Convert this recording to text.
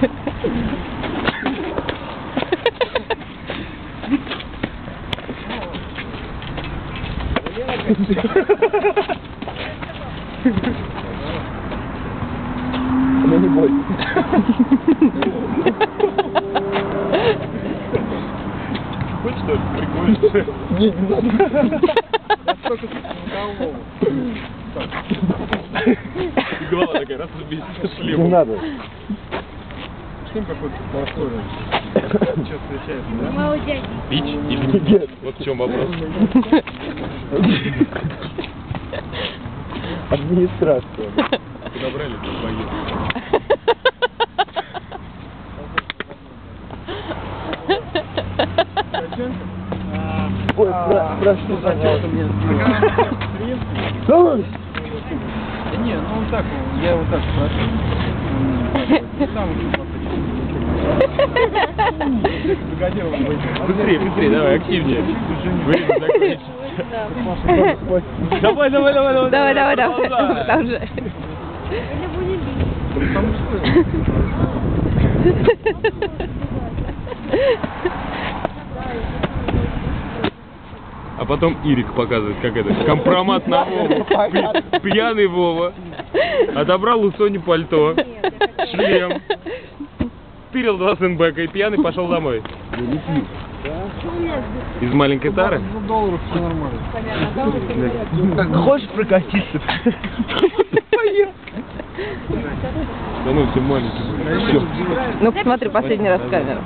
Ну не бойся. Хочешь, что ли? Прикольно. Не надо. Голова такая, раз убить шлем. Не надо. Шлем какой-то просторный. Что встречается, да? Мало дяди. Пить или не пить? Вот в чем вопрос. Администрация. Подобрали тут поесть. Ой, прошу, пожалуйста. Стой! Да не, ну вот так, я вот так прошу. Сам Быстрее, быстрее, давай, активнее. Время закончится. Давай, давай, давай, давай. Давай, давай, давай. Продолжай. Продолжай. А потом Ирик показывает, как это, компромат на Вову. Пьяный Вова отобрал у Сони пальто, шлем, стырил 2 сенбека и пьяный пошел домой. Из маленькой тары? $100 все нормально. Хочешь прокатиться? Да ну, все маленький. Ну, посмотри последний раз в камеру.